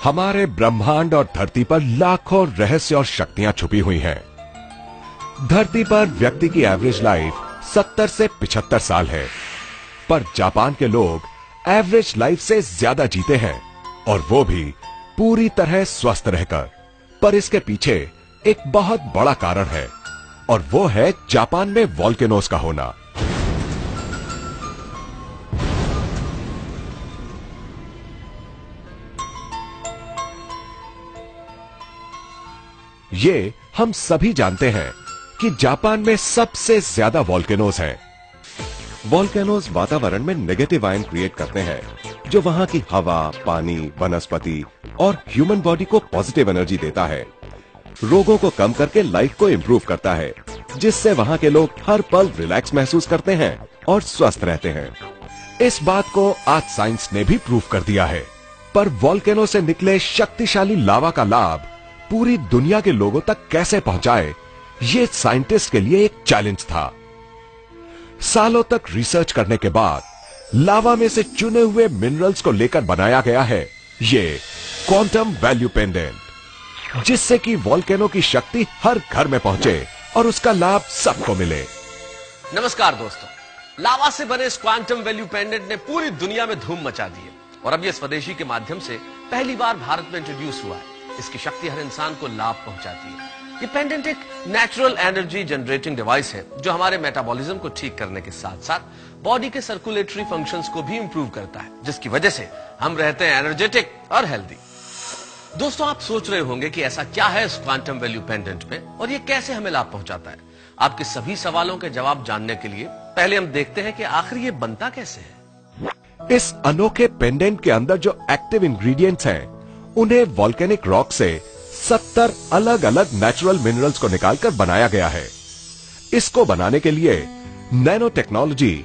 हमारे ब्रह्मांड और धरती पर लाखों रहस्य और शक्तियां छुपी हुई हैं। धरती पर व्यक्ति की एवरेज लाइफ 70 से 75 साल है, पर जापान के लोग एवरेज लाइफ से ज्यादा जीते हैं, और वो भी पूरी तरह स्वस्थ रहकर। पर इसके पीछे एक बहुत बड़ा कारण है, और वो है जापान में वोल्केनोज का होना। ये हम सभी जानते हैं कि जापान में सबसे ज्यादा वोल्केनोज हैं। वोल्केनोज वातावरण में नेगेटिव आयन क्रिएट करते हैं, जो वहां की हवा, पानी, वनस्पति और ह्यूमन बॉडी को पॉजिटिव एनर्जी देता है। रोगों को कम करके लाइफ को इम्प्रूव करता है, जिससे वहां के लोग हर पल रिलैक्स महसूस करते हैं और स्वस्थ रहते हैं। इस बात को आज साइंस ने भी प्रूव कर दिया है। पर वोल्केनो से निकले शक्तिशाली लावा का लाभ पूरी दुनिया के लोगों तक कैसे पहुंचाए, ये साइंटिस्ट के लिए एक चैलेंज था। सालों तक रिसर्च करने के बाद लावा में से चुने हुए मिनरल्स को लेकर बनाया गया है ये क्वांटम वैल्यू पेंडेंट, जिससे कि वोल्केनो की शक्ति हर घर में पहुंचे और उसका लाभ सबको मिले। नमस्कार दोस्तों, लावा से बने इस क्वांटम वैल्यू पेंडेंट ने पूरी दुनिया में धूम मचा दी है, और अब ये स्वदेशी के माध्यम से पहली बार भारत में इंट्रोड्यूस हुआ है। इसकी शक्ति हर इंसान को लाभ पहुंचाती है। ये पेंडेंट एक नेचुरल एनर्जी जनरेटिंग डिवाइस है, जो हमारे मेटाबॉलिज्म को ठीक करने के साथ साथ बॉडी के सर्कुलेटरी फंक्शंस को भी इंप्रूव करता है, जिसकी वजह से हम रहते हैं एनर्जेटिक और हेल्दी। दोस्तों, आप सोच रहे होंगे कि ऐसा क्या है इस क्वांटम वैल्यू पेंडेंट में और ये कैसे हमें लाभ पहुंचाता है। आपके सभी सवालों के जवाब जानने के लिए पहले हम देखते हैं कि आखिर ये बनता कैसे है। इस अनोखे पेंडेंट के अंदर जो एक्टिव इंग्रेडिएंट्स हैं, उन्हें वोल्केनिक रॉक से 70 अलग अलग नेचुरल मिनरल्स को निकालकर बनाया गया है। इसको बनाने के लिए नैनो टेक्नोलॉजी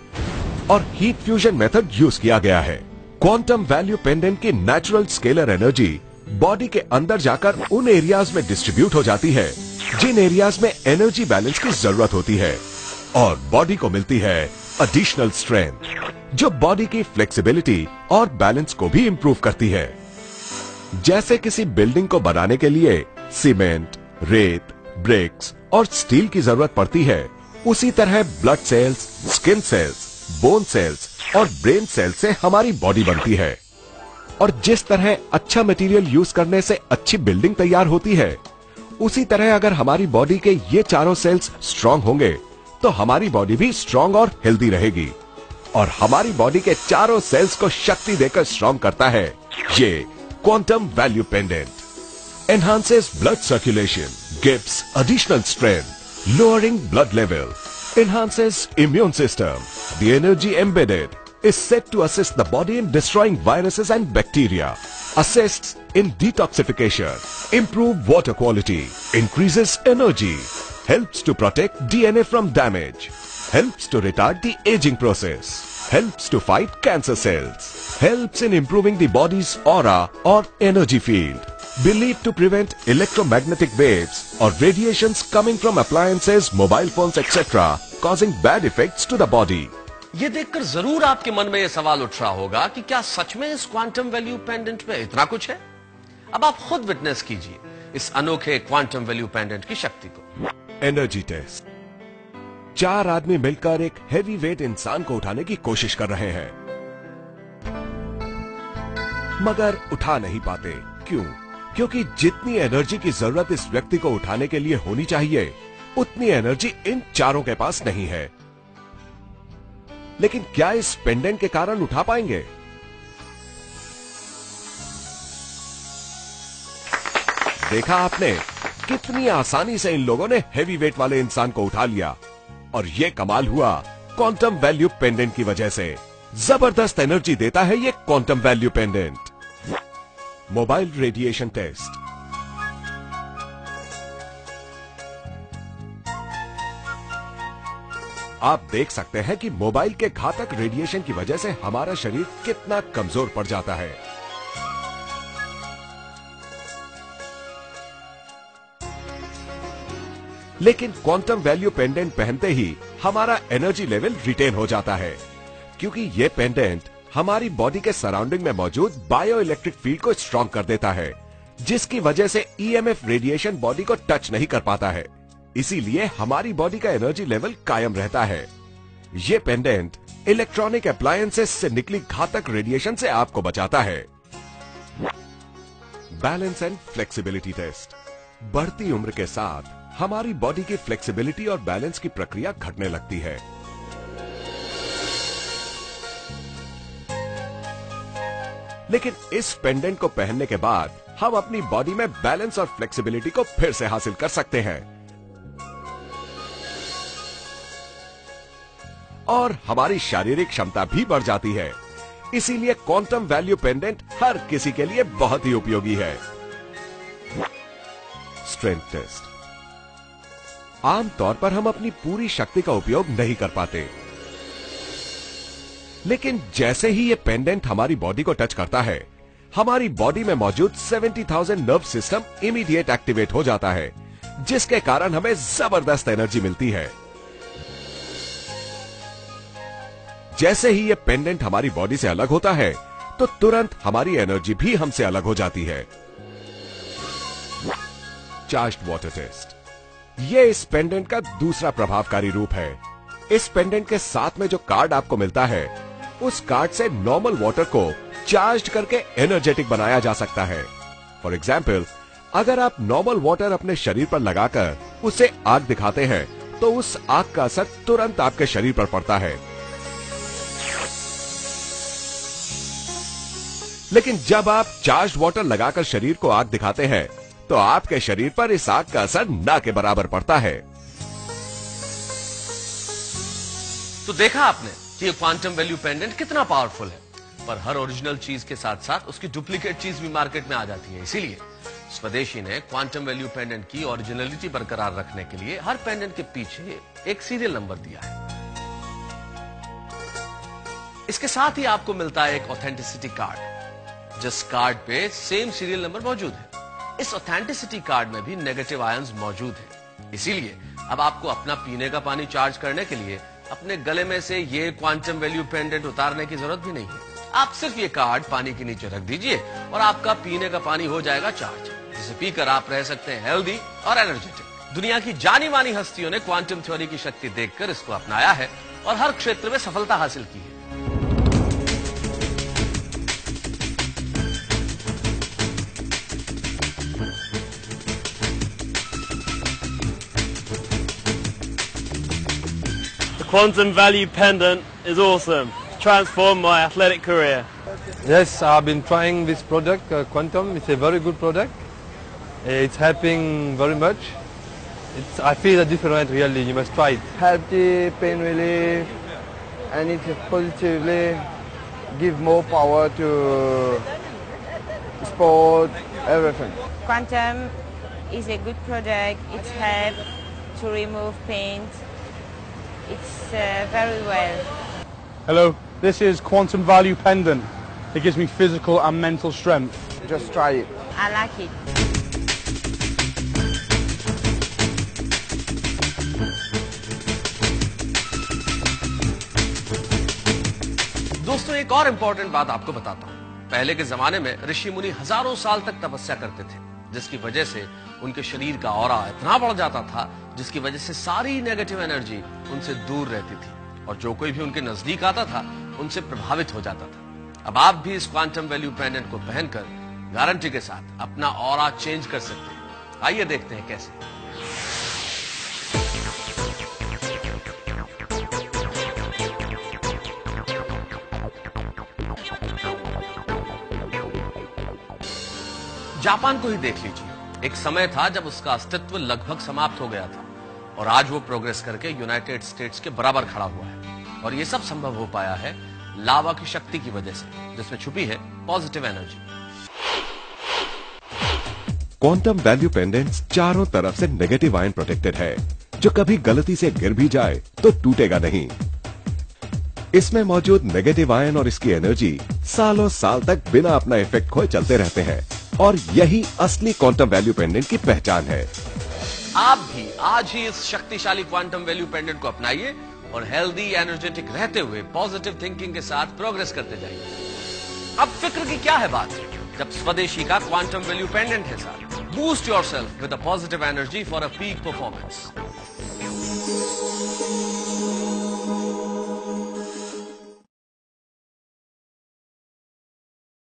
और हीट फ्यूजन मेथड यूज किया गया है। क्वांटम वैल्यू पेंडेंट की नेचुरल स्केलर एनर्जी बॉडी के अंदर जाकर उन एरियाज में डिस्ट्रीब्यूट हो जाती है जिन एरियाज में एनर्जी बैलेंस की जरूरत होती है, और बॉडी को मिलती है एडिशनल स्ट्रेंथ, जो बॉडी की फ्लेक्सिबिलिटी और बैलेंस को भी इंप्रूव करती है। जैसे किसी बिल्डिंग को बनाने के लिए सीमेंट, रेत, ब्रिक्स और स्टील की जरूरत पड़ती है, उसी तरह blood cells, skin cells, bone cells और ब्रेन सेल्स से हमारी बॉडी बनती है। और जिस तरह अच्छा मटेरियल यूज करने से अच्छी बिल्डिंग तैयार होती है, उसी तरह अगर हमारी बॉडी के ये चारों सेल्स स्ट्रांग होंगे तो हमारी बॉडी भी स्ट्रांग और हेल्दी रहेगी। और हमारी बॉडी के चारों सेल्स को शक्ति देकर स्ट्रांग करता है ये quantum value pendant. Enhances blood circulation, gives additional strength, lowering blood level, enhances immune system. The energy embedded is said to assist the body in destroying viruses and bacteria, assists in detoxification, improve water quality, increases energy, helps to protect DNA from damage, helps to retard the aging process, helps to fight cancer cells, helps in improving the body's aura or energy field, believed to prevent electromagnetic waves or radiations coming from appliances, mobile phones, etc., causing bad effects to the body. ये देखकर जरूर आपके मन में ये सवाल उठ रहा होगा कि क्या सच में इस क्वांटम वैल्यू पेंडेंट में इतना कुछ है। अब आप खुद विटनेस कीजिए इस अनोखे क्वांटम वैल्यू पेंडेंट की शक्ति को। Energy test. 4 आदमी मिलकर एक हेवी वेट इंसान को उठाने की कोशिश कर रहे हैं, मगर उठा नहीं पाते। क्यों? क्योंकि जितनी एनर्जी की जरूरत इस व्यक्ति को उठाने के लिए होनी चाहिए, उतनी एनर्जी इन चारों के पास नहीं है। लेकिन क्या इस पेंडेंट के कारण उठा पाएंगे? देखा आपने कितनी आसानी से इन लोगों ने हेवी वेट वाले इंसान को उठा लिया, और ये कमाल हुआ क्वांटम वैल्यू पेंडेंट की वजह से। जबरदस्त एनर्जी देता है ये quantum value pendant. Mobile radiation test. आप देख सकते हैं कि मोबाइल के घातक रेडिएशन की वजह से हमारा शरीर कितना कमजोर पड़ जाता है। लेकिन क्वांटम वैल्यू पेंडेंट पहनते ही हमारा एनर्जी लेवल रिटेन हो जाता है, क्योंकि ये पेंडेंट हमारी बॉडी के सराउंडिंग में मौजूद बायो इलेक्ट्रिक फील्ड को स्ट्रॉन्ग कर देता है, जिसकी वजह से ईएमएफ रेडिएशन बॉडी को टच नहीं कर पाता है। इसीलिए हमारी बॉडी का एनर्जी लेवल कायम रहता है। ये पेंडेंट इलेक्ट्रॉनिक अप्लायंसेस से निकली घातक रेडिएशन से आपको बचाता है। Balance and flexibility test. बढ़ती उम्र के साथ हमारी बॉडी की फ्लेक्सिबिलिटी और बैलेंस की प्रक्रिया घटने लगती है। लेकिन इस पेंडेंट को पहनने के बाद हम अपनी बॉडी में बैलेंस और फ्लेक्सिबिलिटी को फिर से हासिल कर सकते हैं और हमारी शारीरिक क्षमता भी बढ़ जाती है। इसीलिए क्वांटम वैल्यू पेंडेंट हर किसी के लिए बहुत ही उपयोगी है। Strength test. आमतौर पर हम अपनी पूरी शक्ति का उपयोग नहीं कर पाते, लेकिन जैसे ही ये पेंडेंट हमारी बॉडी को टच करता है, हमारी बॉडी में मौजूद 70,000 नर्व सिस्टम इमीडिएट एक्टिवेट हो जाता है, जिसके कारण हमें जबरदस्त एनर्जी मिलती है। जैसे ही ये पेंडेंट हमारी बॉडी से अलग होता है, तो तुरंत हमारी एनर्जी भी हमसे अलग हो जाती है। Charged water test. ये इस पेंडेंट का दूसरा प्रभावकारी रूप है। इस पेंडेंट के साथ में जो कार्ड आपको मिलता है, उस कार्ड से नॉर्मल वाटर को चार्ज करके एनर्जेटिक बनाया जा सकता है। फॉर एग्जाम्पल, अगर आप नॉर्मल वाटर अपने शरीर पर लगाकर उसे आग दिखाते हैं, तो उस आग का असर तुरंत आपके शरीर पर पड़ता है। लेकिन जब आप चार्ज वाटर लगाकर शरीर को आग दिखाते हैं, तो आपके शरीर पर इस आग का असर ना के बराबर पड़ता है। तो देखा आपने कि ये क्वांटम वैल्यू पेंडेंट कितना पावरफुल है, पर हर ओरिजिनल चीज के साथ साथ उसकी डुप्लीकेट चीज भी मार्केट में आ जाती है। इसीलिए स्वदेशी ने क्वांटम वैल्यू पेंडेंट की ओरिजिनलिटी बरकरार रखने के लिए हर पेंडेंट के पीछे एक सीरियल नंबर दिया है। इसके साथ ही आपको मिलता है एक ऑथेंटिसिटी कार्ड, जिस कार्ड पे सेम सीरियल नंबर मौजूद है। इस ऑथेंटिसिटी कार्ड में भी नेगेटिव आयंस मौजूद हैं। इसीलिए अब आपको अपना पीने का पानी चार्ज करने के लिए अपने गले में से ये क्वांटम वैल्यू पेंडेंट उतारने की जरूरत भी नहीं है। आप सिर्फ ये कार्ड पानी के नीचे रख दीजिए और आपका पीने का पानी हो जाएगा चार्ज, जिसे पीकर आप रह सकते हैं हेल्दी और एनर्जेटिक। दुनिया की जानी मानी हस्तियों ने क्वांटम थ्योरी की शक्ति देखकर इसको अपनाया है और हर क्षेत्र में सफलता हासिल की है। Quantum value pendant is awesome. Transformed my athletic career. Yes, I've been trying this product, Quantum. It's a very good product. It's helping very much. I feel a different really. You must try it. Healthy, pain relief, and it positively give more power to sport, everything. Quantum is a good product. It helps to remove pain. It's very well. Hello, this is Quantum Value Pendant. It gives me physical and mental strength. Just try it. I like it. दोस्तों, एक और important बात आपको बताता हूं। पहले के जमाने में ऋषि मुनि हजारों साल तक तपस्या करते थे, जिसकी वजह से उनके शरीर का ऑरा इतना बढ़ जाता था, जिसकी वजह से सारी नेगेटिव एनर्जी उनसे दूर रहती थी और जो कोई भी उनके नजदीक आता था उनसे प्रभावित हो जाता था। अब आप भी इस क्वांटम वैल्यू पेंडेंट को पहनकर गारंटी के साथ अपना ऑरा चेंज कर सकते हैं। आइए देखते हैं कैसे। जापान को ही देख लीजिए। एक समय था जब उसका अस्तित्व लगभग समाप्त हो गया था और आज वो प्रोग्रेस करके यूनाइटेड स्टेट्स के बराबर खड़ा हुआ है। और ये सब संभव हो पाया है लावा की शक्ति की वजह से, जिसमें छुपी है positive energy. Quantum value pendants चारों तरफ से नेगेटिव आयन प्रोटेक्टेड है, जो कभी गलती से गिर भी जाए तो टूटेगा नहीं। इसमें मौजूद नेगेटिव आयन और इसकी एनर्जी सालों साल तक बिना अपना इफेक्ट खोए चलते रहते हैं और यही असली क्वांटम वैल्यू पेंडेंट की पहचान है। आप भी आज ही इस शक्तिशाली क्वांटम वैल्यू पेंडेंट को अपनाइए और हेल्दी एनर्जेटिक रहते हुए पॉजिटिव थिंकिंग के साथ प्रोग्रेस करते जाइए। अब फिक्र की क्या है बात, जब स्वदेशी का क्वांटम वैल्यू पेंडेंट है साथ। Boost yourself with a positive energy for a peak performance.